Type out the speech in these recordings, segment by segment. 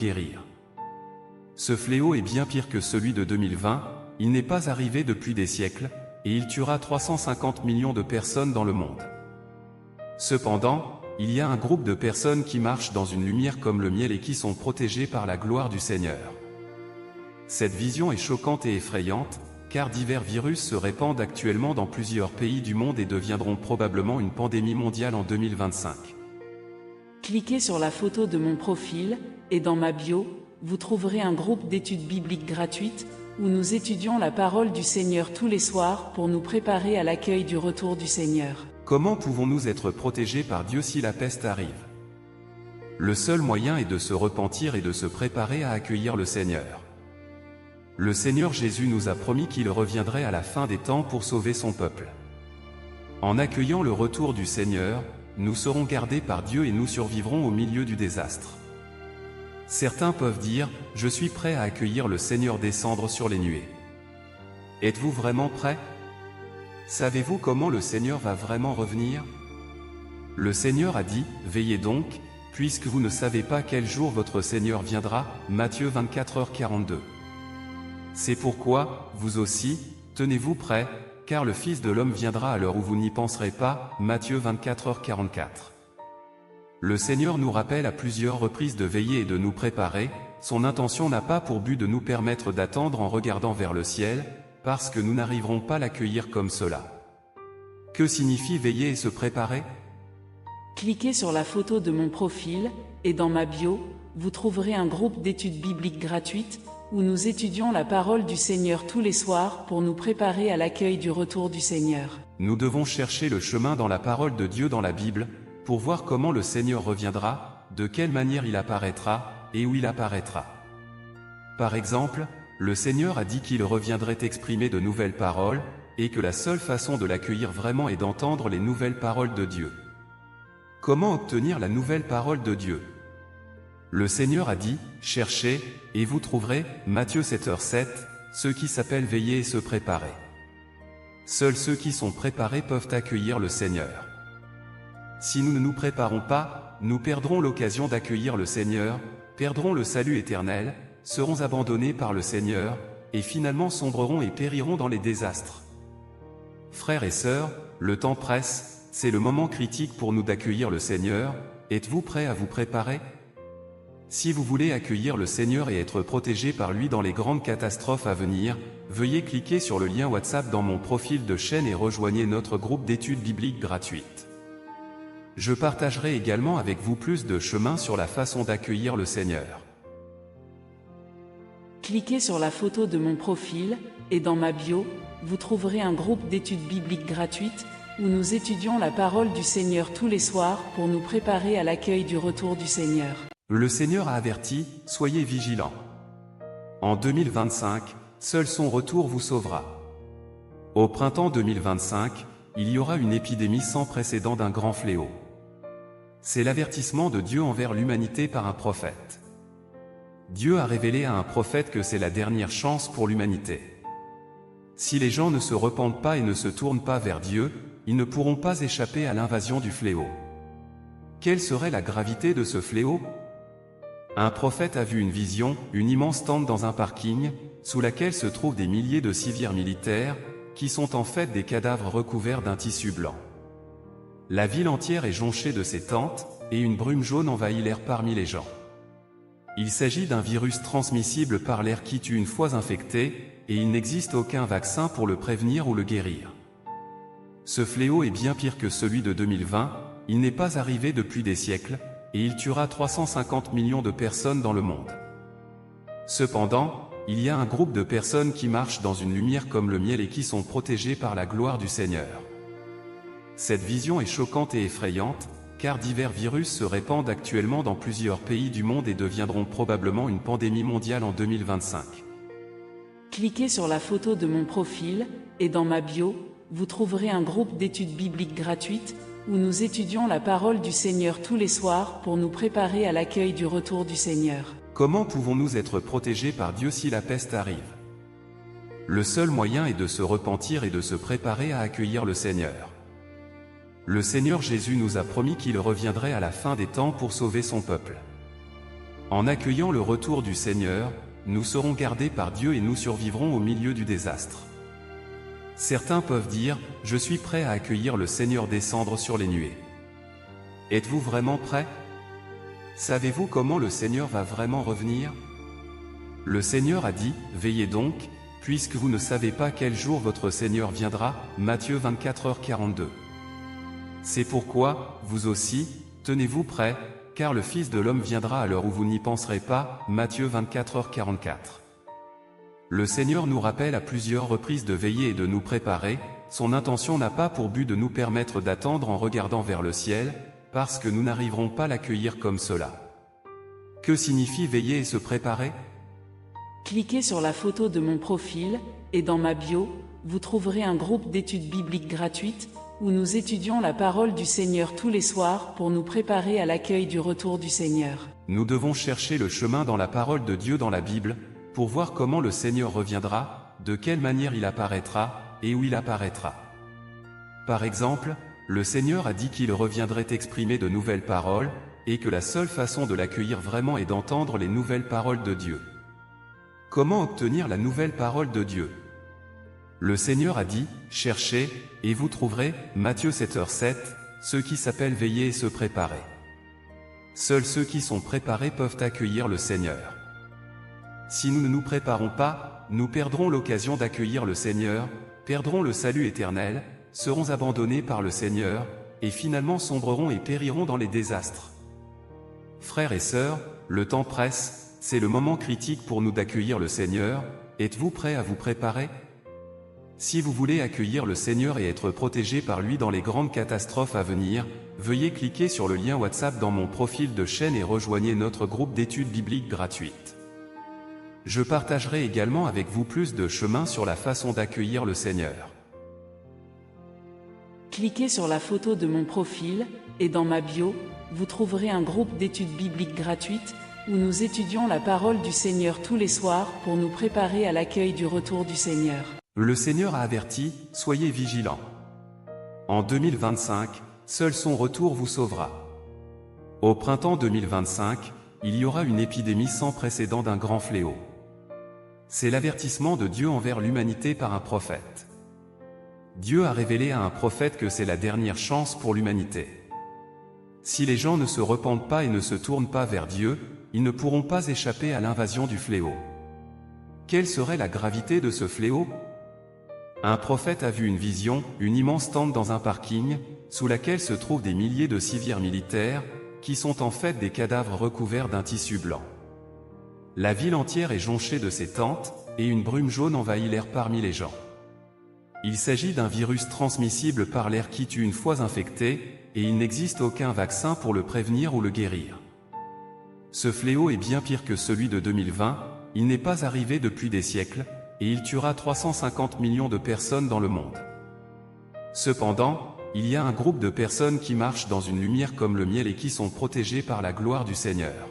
guérir. Ce fléau est bien pire que celui de 2020, il n'est pas arrivé depuis des siècles, et il tuera 350 millions de personnes dans le monde. Cependant, il y a un groupe de personnes qui marchent dans une lumière comme le miel et qui sont protégées par la gloire du Seigneur. Cette vision est choquante et effrayante, car divers virus se répandent actuellement dans plusieurs pays du monde et deviendront probablement une pandémie mondiale en 2025. Cliquez sur la photo de mon profil, et dans ma bio, vous trouverez un groupe d'études bibliques gratuites, où nous étudions la parole du Seigneur tous les soirs pour nous préparer à l'accueil du retour du Seigneur. Comment pouvons-nous être protégés par Dieu si la peste arrive? Le seul moyen est de se repentir et de se préparer à accueillir le Seigneur. Le Seigneur Jésus nous a promis qu'il reviendrait à la fin des temps pour sauver son peuple. En accueillant le retour du Seigneur, nous serons gardés par Dieu et nous survivrons au milieu du désastre. Certains peuvent dire, « Je suis prêt à accueillir le Seigneur descendre sur les nuées ». Êtes-vous vraiment prêt? Savez-vous comment le Seigneur va vraiment revenir? Le Seigneur a dit, « Veillez donc, puisque vous ne savez pas quel jour votre Seigneur viendra » Matthieu 24h42. C'est pourquoi, vous aussi, tenez-vous prêts, car le Fils de l'homme viendra à l'heure où vous n'y penserez pas, Matthieu 24h44. Le Seigneur nous rappelle à plusieurs reprises de veiller et de nous préparer, son intention n'a pas pour but de nous permettre d'attendre en regardant vers le ciel, parce que nous n'arriverons pas à l'accueillir comme cela. Que signifie veiller et se préparer? Cliquez sur la photo de mon profil, et dans ma bio, vous trouverez un groupe d'études bibliques gratuites, où nous étudions la parole du Seigneur tous les soirs pour nous préparer à l'accueil du retour du Seigneur. Nous devons chercher le chemin dans la parole de Dieu dans la Bible, pour voir comment le Seigneur reviendra, de quelle manière il apparaîtra, et où il apparaîtra. Par exemple, le Seigneur a dit qu'il reviendrait exprimer de nouvelles paroles, et que la seule façon de l'accueillir vraiment est d'entendre les nouvelles paroles de Dieu. Comment obtenir la nouvelle parole de Dieu? Le Seigneur a dit, « Cherchez, et vous trouverez » Matthieu 7h7, ceux qui s'appellent veiller et se préparer. Seuls ceux qui sont préparés peuvent accueillir le Seigneur. Si nous ne nous préparons pas, nous perdrons l'occasion d'accueillir le Seigneur, perdrons le salut éternel, serons abandonnés par le Seigneur, et finalement sombrerons et périrons dans les désastres. Frères et sœurs, le temps presse, c'est le moment critique pour nous d'accueillir le Seigneur. Êtes-vous prêts à vous préparer? Si vous voulez accueillir le Seigneur et être protégé par lui dans les grandes catastrophes à venir, veuillez cliquer sur le lien WhatsApp dans mon profil de chaîne et rejoignez notre groupe d'études bibliques gratuites. Je partagerai également avec vous plus de chemins sur la façon d'accueillir le Seigneur. Cliquez sur la photo de mon profil, et dans ma bio, vous trouverez un groupe d'études bibliques gratuites, où nous étudions la parole du Seigneur tous les soirs pour nous préparer à l'accueil du retour du Seigneur. Le Seigneur a averti, soyez vigilants. En 2025, seul son retour vous sauvera. Au printemps 2025, il y aura une épidémie sans précédent d'un grand fléau. C'est l'avertissement de Dieu envers l'humanité par un prophète. Dieu a révélé à un prophète que c'est la dernière chance pour l'humanité. Si les gens ne se repentent pas et ne se tournent pas vers Dieu, ils ne pourront pas échapper à l'invasion du fléau. Quelle serait la gravité de ce fléau? Un prophète a vu une vision, une immense tente dans un parking, sous laquelle se trouvent des milliers de civils militaires, qui sont en fait des cadavres recouverts d'un tissu blanc. La ville entière est jonchée de ces tentes, et une brume jaune envahit l'air parmi les gens. Il s'agit d'un virus transmissible par l'air qui tue une fois infecté, et il n'existe aucun vaccin pour le prévenir ou le guérir. Ce fléau est bien pire que celui de 2020, il n'est pas arrivé depuis des siècles, et il tuera 350 millions de personnes dans le monde. Cependant, il y a un groupe de personnes qui marchent dans une lumière comme le miel et qui sont protégées par la gloire du Seigneur. Cette vision est choquante et effrayante, car divers virus se répandent actuellement dans plusieurs pays du monde et deviendront probablement une pandémie mondiale en 2025. Cliquez sur la photo de mon profil, et dans ma bio, vous trouverez un groupe d'études bibliques gratuites, où nous étudions la parole du Seigneur tous les soirs pour nous préparer à l'accueil du retour du Seigneur. Comment pouvons-nous être protégés par Dieu si la peste arrive? Le seul moyen est de se repentir et de se préparer à accueillir le Seigneur. Le Seigneur Jésus nous a promis qu'il reviendrait à la fin des temps pour sauver son peuple. En accueillant le retour du Seigneur, nous serons gardés par Dieu et nous survivrons au milieu du désastre. Certains peuvent dire, je suis prêt à accueillir le Seigneur descendre sur les nuées. Êtes-vous vraiment prêt? Savez-vous comment le Seigneur va vraiment revenir? Le Seigneur a dit, veillez donc, puisque vous ne savez pas quel jour votre Seigneur viendra, Matthieu 24h42. C'est pourquoi, vous aussi, tenez-vous prêts, car le Fils de l'homme viendra à l'heure où vous n'y penserez pas, Matthieu 24h44. Le Seigneur nous rappelle à plusieurs reprises de veiller et de nous préparer, son intention n'a pas pour but de nous permettre d'attendre en regardant vers le ciel, parce que nous n'arriverons pas à l'accueillir comme cela. Que signifie veiller et se préparer? Cliquez sur la photo de mon profil, et dans ma bio, vous trouverez un groupe d'études bibliques gratuites, où nous étudions la parole du Seigneur tous les soirs pour nous préparer à l'accueil du retour du Seigneur. Nous devons chercher le chemin dans la parole de Dieu dans la Bible, pour voir comment le Seigneur reviendra, de quelle manière il apparaîtra, et où il apparaîtra. Par exemple, le Seigneur a dit qu'il reviendrait exprimer de nouvelles paroles, et que la seule façon de l'accueillir vraiment est d'entendre les nouvelles paroles de Dieu. Comment obtenir la nouvelle parole de Dieu? Le Seigneur a dit, cherchez, et vous trouverez, Matthieu 7h7, ceux qui s'appellent veiller et se préparer. Seuls ceux qui sont préparés peuvent accueillir le Seigneur. Si nous ne nous préparons pas, nous perdrons l'occasion d'accueillir le Seigneur, perdrons le salut éternel, serons abandonnés par le Seigneur, et finalement sombrerons et périrons dans les désastres. Frères et sœurs, le temps presse, c'est le moment critique pour nous d'accueillir le Seigneur. Êtes-vous prêts à vous préparer? Si vous voulez accueillir le Seigneur et être protégé par lui dans les grandes catastrophes à venir, veuillez cliquer sur le lien WhatsApp dans mon profil de chaîne et rejoignez notre groupe d'études bibliques gratuites. Je partagerai également avec vous plus de chemins sur la façon d'accueillir le Seigneur. Cliquez sur la photo de mon profil, et dans ma bio, vous trouverez un groupe d'études bibliques gratuites, où nous étudions la parole du Seigneur tous les soirs pour nous préparer à l'accueil du retour du Seigneur. Le Seigneur a averti, soyez vigilants. En 2025, seul son retour vous sauvera. Au printemps 2025, il y aura une épidémie sans précédent d'un grand fléau. C'est l'avertissement de Dieu envers l'humanité par un prophète. Dieu a révélé à un prophète que c'est la dernière chance pour l'humanité. Si les gens ne se repentent pas et ne se tournent pas vers Dieu, ils ne pourront pas échapper à l'invasion du fléau. Quelle serait la gravité de ce fléau? Un prophète a vu une vision, une immense tente dans un parking, sous laquelle se trouvent des milliers de civières militaires, qui sont en fait des cadavres recouverts d'un tissu blanc. La ville entière est jonchée de ces tentes, et une brume jaune envahit l'air parmi les gens. Il s'agit d'un virus transmissible par l'air qui tue une fois infecté, et il n'existe aucun vaccin pour le prévenir ou le guérir. Ce fléau est bien pire que celui de 2020, il n'est pas arrivé depuis des siècles, et il tuera 350 millions de personnes dans le monde. Cependant, il y a un groupe de personnes qui marchent dans une lumière comme le miel et qui sont protégées par la gloire du Seigneur.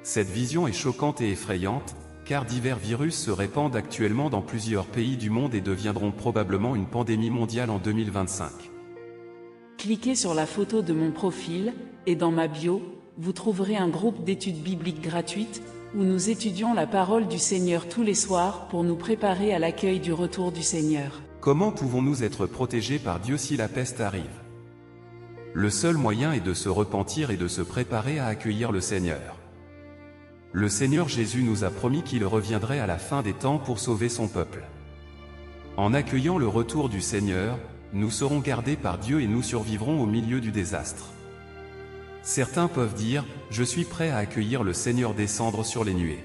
Cette vision est choquante et effrayante, car divers virus se répandent actuellement dans plusieurs pays du monde et deviendront probablement une pandémie mondiale en 2025. Cliquez sur la photo de mon profil, et dans ma bio, vous trouverez un groupe d'études bibliques gratuites, où nous étudions la parole du Seigneur tous les soirs pour nous préparer à l'accueil du retour du Seigneur. Comment pouvons-nous être protégés par Dieu si la peste arrive? Le seul moyen est de se repentir et de se préparer à accueillir le Seigneur. Le Seigneur Jésus nous a promis qu'il reviendrait à la fin des temps pour sauver son peuple. En accueillant le retour du Seigneur, nous serons gardés par Dieu et nous survivrons au milieu du désastre. Certains peuvent dire, je suis prêt à accueillir le Seigneur descendre sur les nuées.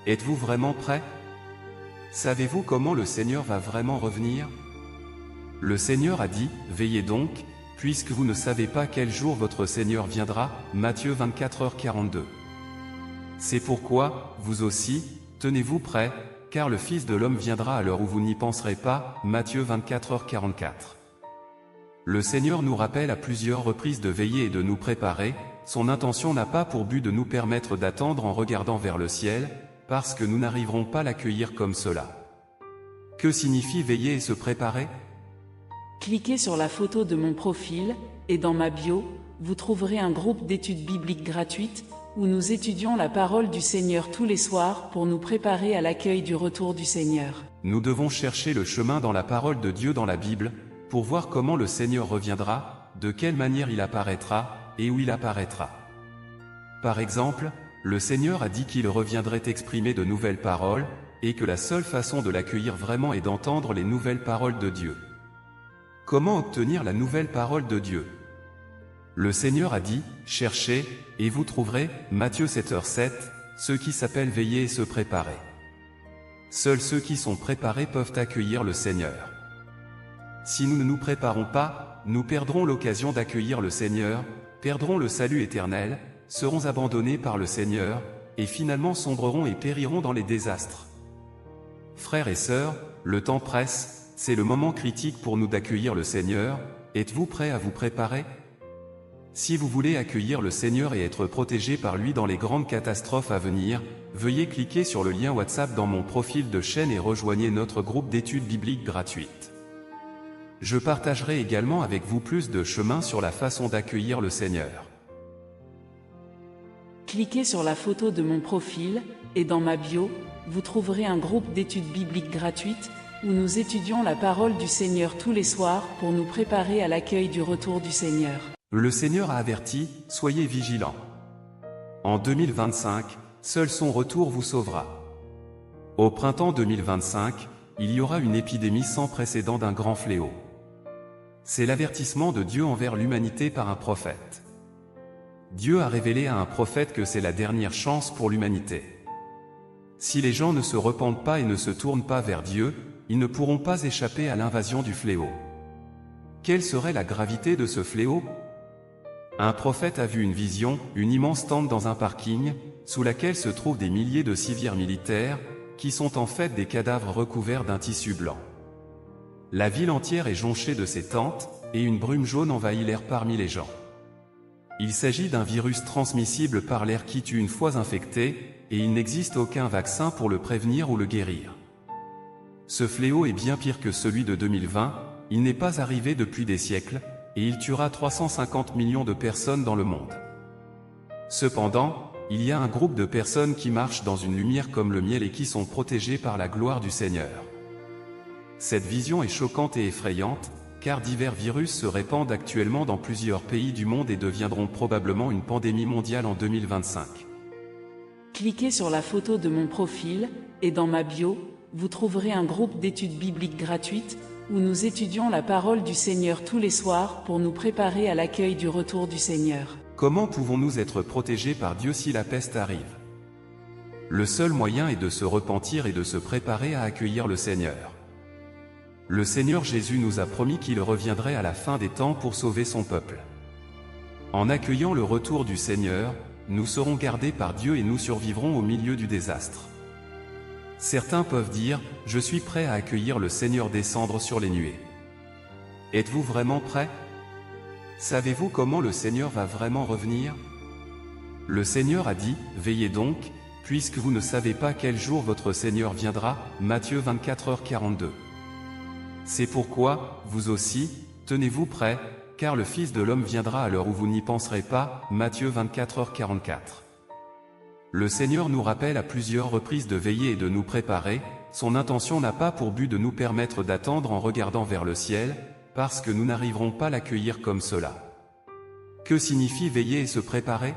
Êtes-vous vraiment prêt? Savez-vous comment le Seigneur va vraiment revenir? Le Seigneur a dit, veillez donc, puisque vous ne savez pas quel jour votre Seigneur viendra, Matthieu 24h42. C'est pourquoi, vous aussi, tenez-vous prêts, car le Fils de l'homme viendra à l'heure où vous n'y penserez pas, Matthieu 24h44. Le Seigneur nous rappelle à plusieurs reprises de veiller et de nous préparer, son intention n'a pas pour but de nous permettre d'attendre en regardant vers le ciel, parce que nous n'arriverons pas à l'accueillir comme cela. Que signifie veiller et se préparer? Cliquez sur la photo de mon profil, et dans ma bio, vous trouverez un groupe d'études bibliques gratuites, où nous étudions la parole du Seigneur tous les soirs pour nous préparer à l'accueil du retour du Seigneur. Nous devons chercher le chemin dans la parole de Dieu dans la Bible, pour voir comment le Seigneur reviendra, de quelle manière il apparaîtra, et où il apparaîtra. Par exemple, le Seigneur a dit qu'il reviendrait exprimer de nouvelles paroles, et que la seule façon de l'accueillir vraiment est d'entendre les nouvelles paroles de Dieu. Comment obtenir la nouvelle parole de Dieu? Le Seigneur a dit, « Cherchez, et vous trouverez » Matthieu 7h7, ceux qui s'appellent veiller et se préparer. Seuls ceux qui sont préparés peuvent accueillir le Seigneur. Si nous ne nous préparons pas, nous perdrons l'occasion d'accueillir le Seigneur, perdrons le salut éternel, serons abandonnés par le Seigneur, et finalement sombrerons et périrons dans les désastres. Frères et sœurs, le temps presse, c'est le moment critique pour nous d'accueillir le Seigneur. Êtes-vous prêts à vous préparer? Si vous voulez accueillir le Seigneur et être protégé par lui dans les grandes catastrophes à venir, veuillez cliquer sur le lien WhatsApp dans mon profil de chaîne et rejoignez notre groupe d'études bibliques gratuites. Je partagerai également avec vous plus de chemins sur la façon d'accueillir le Seigneur. Cliquez sur la photo de mon profil, et dans ma bio, vous trouverez un groupe d'études bibliques gratuites, où nous étudions la parole du Seigneur tous les soirs pour nous préparer à l'accueil du retour du Seigneur. Le Seigneur a averti, soyez vigilants. En 2025, seul son retour vous sauvera. Au printemps 2025, il y aura une épidémie sans précédent d'un grand fléau. C'est l'avertissement de Dieu envers l'humanité par un prophète. Dieu a révélé à un prophète que c'est la dernière chance pour l'humanité. Si les gens ne se repentent pas et ne se tournent pas vers Dieu, ils ne pourront pas échapper à l'invasion du fléau. Quelle serait la gravité de ce fléau? Un prophète a vu une vision, une immense tente dans un parking, sous laquelle se trouvent des milliers de civils militaires, qui sont en fait des cadavres recouverts d'un tissu blanc. La ville entière est jonchée de ces tentes, et une brume jaune envahit l'air parmi les gens. Il s'agit d'un virus transmissible par l'air qui tue une fois infecté, et il n'existe aucun vaccin pour le prévenir ou le guérir. Ce fléau est bien pire que celui de 2020, il n'est pas arrivé depuis des siècles, et il tuera 350 millions de personnes dans le monde. Cependant, il y a un groupe de personnes qui marchent dans une lumière comme le miel et qui sont protégées par la gloire du Seigneur. Cette vision est choquante et effrayante, car divers virus se répandent actuellement dans plusieurs pays du monde et deviendront probablement une pandémie mondiale en 2025. Cliquez sur la photo de mon profil, et dans ma bio, vous trouverez un groupe d'études bibliques gratuites, où nous étudions la parole du Seigneur tous les soirs pour nous préparer à l'accueil du retour du Seigneur. Comment pouvons-nous être protégés par Dieu si la peste arrive? Le seul moyen est de se repentir et de se préparer à accueillir le Seigneur. Le Seigneur Jésus nous a promis qu'il reviendrait à la fin des temps pour sauver son peuple. En accueillant le retour du Seigneur, nous serons gardés par Dieu et nous survivrons au milieu du désastre. Certains peuvent dire, « Je suis prêt à accueillir le Seigneur descendre sur les nuées ». Êtes-vous vraiment prêt? Savez-vous comment le Seigneur va vraiment revenir? Le Seigneur a dit, « Veillez donc, puisque vous ne savez pas quel jour votre Seigneur viendra » Matthieu 24h42. C'est pourquoi, vous aussi, tenez-vous prêts, car le Fils de l'homme viendra à l'heure où vous n'y penserez pas Matthieu 24h44. Le Seigneur nous rappelle à plusieurs reprises de veiller et de nous préparer. Son intention n'a pas pour but de nous permettre d'attendre en regardant vers le ciel, parce que nous n'arriverons pas à l'accueillir comme cela. Que signifie veiller et se préparer?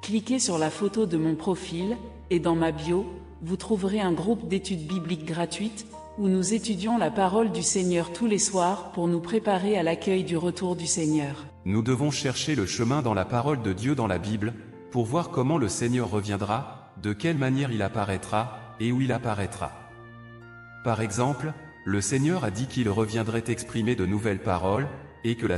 Cliquez sur la photo de mon profil, et dans ma bio, vous trouverez un groupe d'études bibliques gratuites, où nous étudions la parole du Seigneur tous les soirs pour nous préparer à l'accueil du retour du Seigneur. Nous devons chercher le chemin dans la parole de Dieu dans la Bible, pour voir comment le Seigneur reviendra, de quelle manière il apparaîtra, et où il apparaîtra. Par exemple, le Seigneur a dit qu'il reviendrait exprimer de nouvelles paroles, et que la